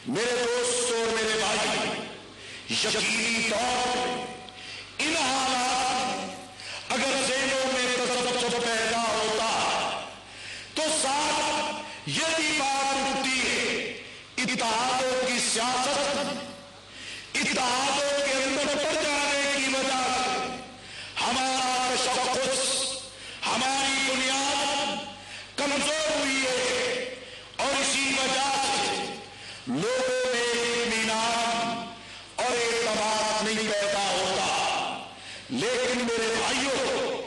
میرے دوست اور میرے بھائی، یقینی طور پر ان حالات میں اگر ذہنوں میں تذبذب پیدا ہوتا تو ساتھ یہ بھی بات اٹھتی ہے اتحادوں کی سیاست، اتحادوں کے اندر پڑ جانے کی وجہ سے ہمارا تشخص، ہماری بنیاد کمزور ہوئی ہے، اور اسی وجہ سے لوگوں میں اطمینان اور اعتماد نہیں پیدا ہوتا۔ لیکن میرے بھائیوں،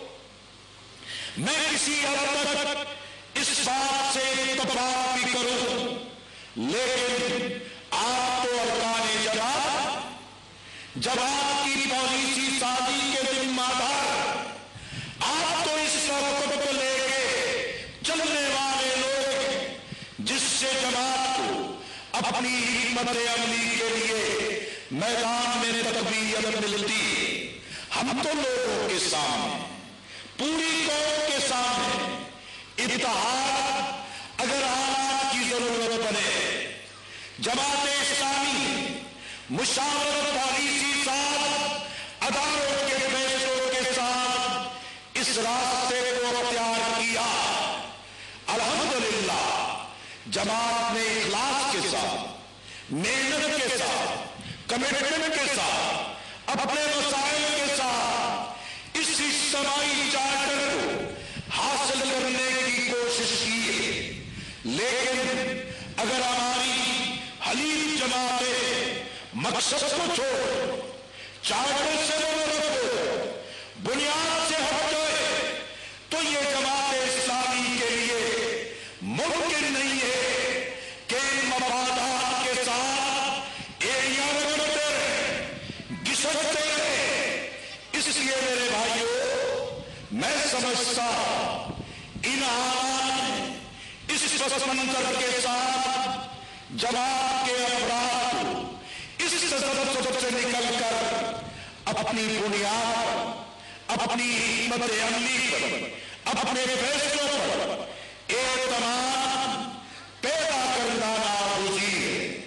میں کسی حد تک اس بات سے اتفاق بھی کروں، لیکن آپ تو ارکان جماعت کی پالیسی سازی کے ذمہ دار، آپ تو اس رقم کو لے کے چلنے والے لوگ، جس سے جماعت کو اپنی حکمت عملی کے لیے میدان میں تقویت ملتی ہے۔ ہم تو لوگوں کے سامنے، پوری قوم کے سامنے اتحاد اگر حالات کی ضرورت بنے، جماعت اسلامی مشاورت پالیسی ساتھ اداروں کے فیصلوں کے ساتھ اس راستے کو اختیار کیا۔ الحمدللہ جماعت نے اخلاص کے ساتھ، محنت کے ساتھ، کمٹمنٹ کے ساتھ، اپنے وسائل کے ساتھ اس اجتماعی چارٹر کو حاصل کرنے کی کوشش کی ہے۔ لیکن اگر ہماری حلیف جماعتیں مقصد کو چھوڑ، چارٹر سے رکھو، بنیاد سے ہٹ جائے، تو یہ جماعت اسلامی کے لیے ممکن نہیں ہے کہ ان مفادات کے ساتھ ایڑیاں رگڑتے رہیں، گھسٹتے رہیں۔ اس لیے میرے بھائیوں، میں سمجھتا ان حالات میں اس پس منظر کے ساتھ جماعت کے افراد اس تذبذب سے نکل کر اپنی بنیاد، اپنی حکمت عملی پر، اپنے فیصلوں پر اعتماد پیدا کرنا ناگزیر ہے۔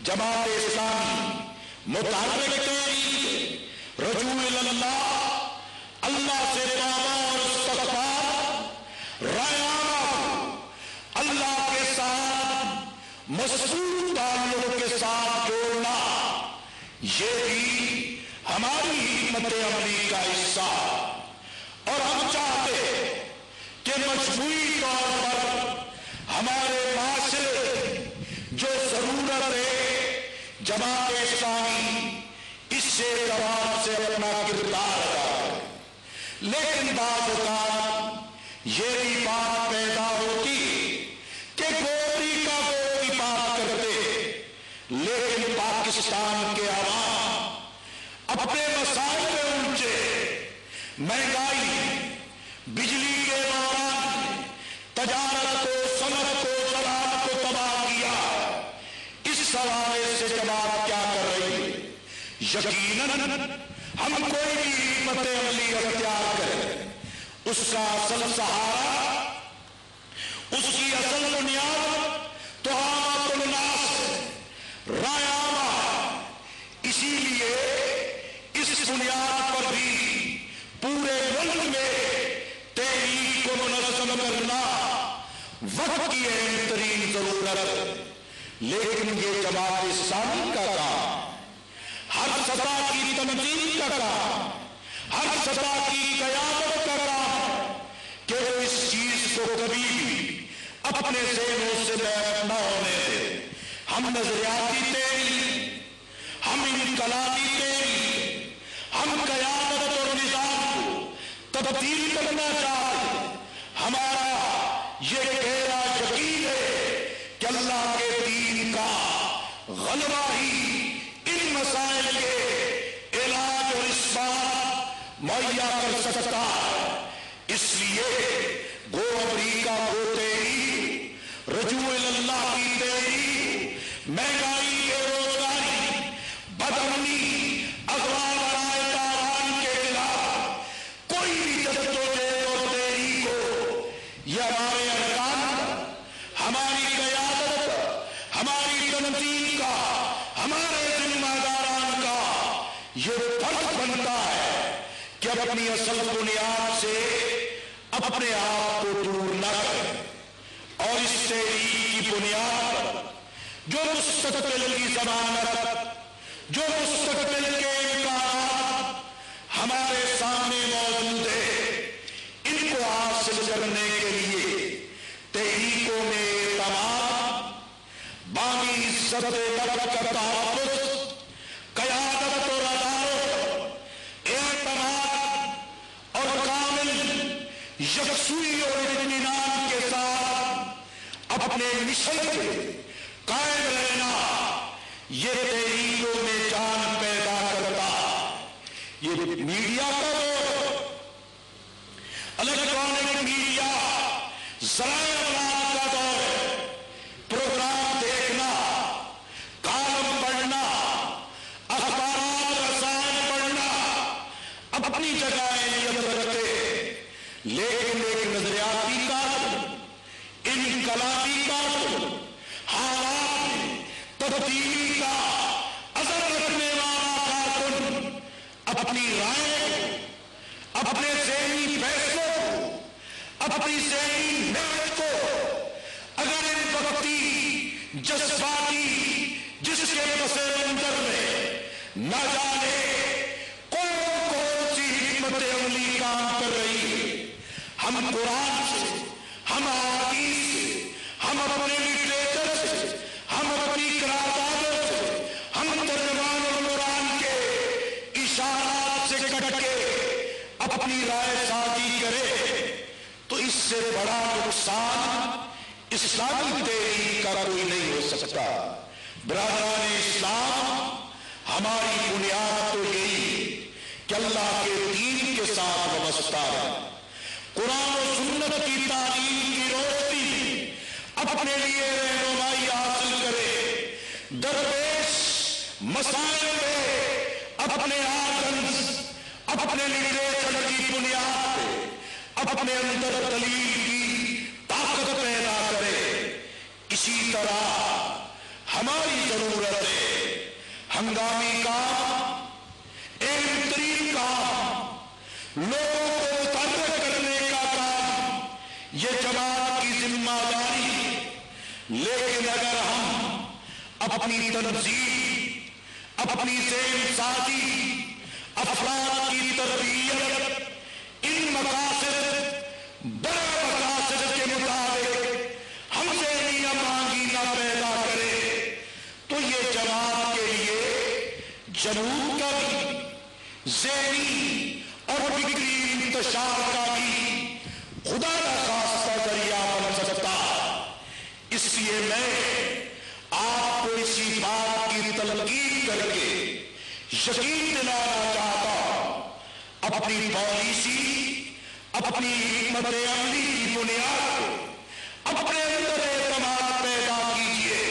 جماعت اسلامی متحرک تحریک رجوع اللہ، اللہ سے توبہ اور استغفار، رایانہ اللہ کے ساتھ مضبوط تعلق کے ساتھ جوڑنا، یہ بھی ہماری حکمت عملی کا حصہ۔ اور ہم چاہتے ہیں کہ مجموعی طور پر ہمارے معاشرے جو ضرورت ہے، جماعت اسلامی اس سے اعتبار سے اپنا کردار ادا کرے۔ لیکن بعض اوقات یہ بھی بات پیدا ہوتی ہے کہ گوری کا گوری بات کرتے، لیکن پاکستان کے عوام اپنے مسائل میں الجھے، مہنگائی، بجلی کے دوران تجارت کو، صنعت کو، زراعت کو تباہ کیا۔ اس حوالے سے جماعت کیا کر رہی ہے؟ یقیناً ہم کوئی بھی حکمت عملی اختیار کریں، اس کا اصل سہارا، اس کی اصل بنیاد تو عامت الناس ہے، رائے عامہ۔ اسی لیے اس بنیاد پر بھی پورے ملک میں تحریک کو منظم کرنا وقت کی اہم ترین ضرورت ہے۔ لیکن یہ جماعت اسلامی کا کام، ہر سطح کی تنظیم کا کام، ہر سطح کی قیادت کا کام کہ وہ اس چیز کو کبھی بھی اپنے ذہنوں سے غائب نہ ہونے دے۔ ہم نظریاتی تحریک، ہم انقلابی تحریک، ہم قیادت اور نظام کو تبدیل کرنا چاہتے ہیں۔ ہمارا یہ گہرا یقین ہے کہ اللہ کے دین کا غلبہ ہی ان مسائل کے علاج اور اثبات مہیا کر سکتا ہے۔ اس لیے گو امریکہ کو تحریک، رجوع اللہ کی تحریک، مہنگائی، بے روزگاری، بدامنی، اغوا برائے تاوان کے خلاف کوئی بھی جدوجہد اور تحریک ہو، یہ ہمارے ارکان، ہماری قیادت، ہماری تنظیم تعلیم کا ہمارے ذمہ داران کا یہ فرض بنتا ہے کہ اپنی اصل بنیاد سے اپنے آپ کو دور نہ کریں، اور اس تحریک کی بنیاد پر جو مستقبل کی ضمانت، جو مستقبل کے امکانات ہمارے سامنے موجود ہے، ان کو حاصل کرنے کے لیے تحریکوں میں اعتماد، باقی عزت بلد کا تحفظ، قیادت اور عدالت، اعتماد اور کامل یکسوئی اور اطمینان کے ساتھ اپنے مشن کے قائم رہنا، یہ تحریکوں میں جان پیدا کرتا۔ یہ میڈیا کا دور، الیکٹرانک میڈیا، ذرائع ابلاغ کا دور، پروگرام دیکھنا، کالم پڑھنا، اخبارات رسائل پڑھنا اپنی جگہ اہمیت رکھتے، لیکن ایک نظریاتی کارکن، انقلابی کارکن، حالات میں تبدیلی کا اثر رکھنے والا کارکن اپنی رائے، اپنے ذہنی فیصلوں کو، اپنی ذہنی محنت کو اگر ان وقتی جذباتی جس کے پس منظر میں نہ جانے کون سی حکمت عملی کام کر رہی ہے، ہم قرآن سے، ہم احادیث سے، ہم اپنے لٹریچر سے، ہم اپنی قراردادوں سے، ہم ترجمان القرآن کے اشارات سے کٹ کے اپنی رائے سازی کرے تو اس سے بڑا نقصان اسلامی تحریک کا کوئی نہیں ہو سکتا۔ برادران اسلام، ہماری بنیاد تو یہی کہ اللہ کے دین کے ساتھ وابستہ ہے، قرآن و سنت کی تعلیم کی روشنی اپنے لیے رہنمائی حاصل کرے، درویش مسائل میں اپنے آرگنز، اپنے لٹریچر کی بنیاد پہ اپنے اندر دلیل کی طاقت پیدا کرے۔ اسی طرح ہماری ضرورت ہے ہنگامی کام، علم ترین کام، لوگوں کو متحرک کرنے کا کام، یہ جماعت کی ذمہ داری ہے۔ لیکن اگر ہم اپنی تنظیم، اپنی ذہن سازی، افراد کی تربیت، ان مقاصد، بڑے مقاصد کے مطابق ہم ذہنی امانگینہ پیدا کرے تو یہ جماعت کے لیے جنوب کا بھی، ذہنی اور فکری انتشار کا بھی خدا کا خاصہ ذریعہ بن سکتا۔ اس لیے میں آپ کو اسی بات کی تلقین کر کے یقین دلانا چاہتا ہوں، اپنی پالیسی، اپنی حکمت عملی کی بنیاد کو اپنے اندر اعتماد پیدا کیجیے۔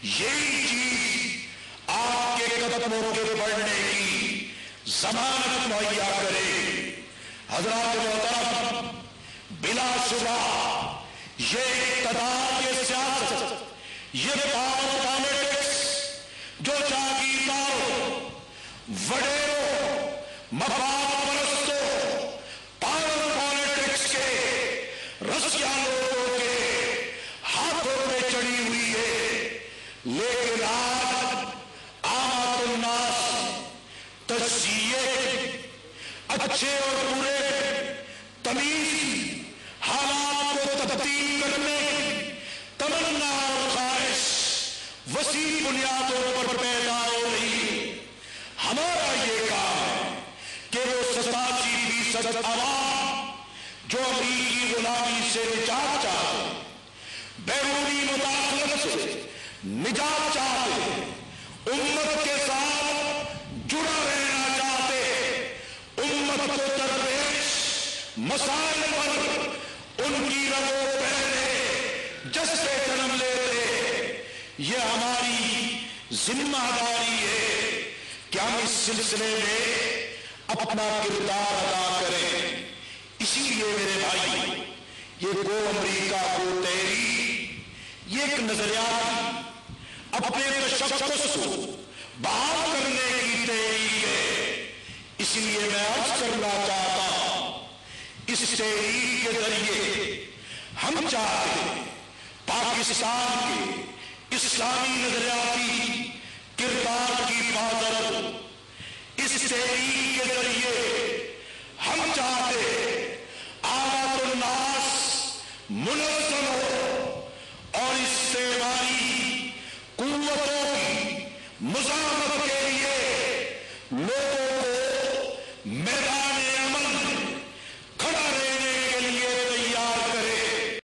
یہی چیز آپ کے قدموں کے بڑھنے کی ضمانت مہیا کرے۔ حضرات محترم، بلا شبہ یہ اقتدار، یہ سیاست، یہ پاور پالیٹکس جو جاگیرداروں، وڈیروں، مفاد پرستوں، پاور پالیٹکس کے رسیا لوگوں کے ہاتھوں میں چڑھی ہوئی ہے، لیکن آج عامت الناس تجزیے، اچھے اور برے، تمیز، حالات کو تبدیل کرنے کی تمنا اور خواہش وسیع بنیادوں پر پیدا ہو رہی ہے۔ ہمارا یہ کام ہے کہ وہ 87% عوام جو امریکی غلامی سے نجات چاہتے، بیرونی مداخلت سے نجات چاہتے، امت کے ساتھ جڑا رہنا چاہتے، امت کو درویش مسائل پر ان کی رگوں پہنے جذبے جنم لیتے، یہ ہماری ذمہ داری ہے کہ ہم اس سلسلے میں اپنا کردار ادا کریں۔ اسی لیے میرے بھائی، یہ گو امریکہ گو تحریک، یہ ایک نظریاتی، اپنے تشخص کو بحال کرنے کی تحریک ہے۔ اس لیے میں عرض کرنا چاہتا ہوں، اس تحریک کے ذریعے ہم چاہتے ہیں پاکستان کے اسلامی نظریاتی کردار کی حفاظت ہو۔ اس تحریک کے ذریعے ہم چاہتے ہیں آمد الناس منظم ہو اور استعماری قوتوں کی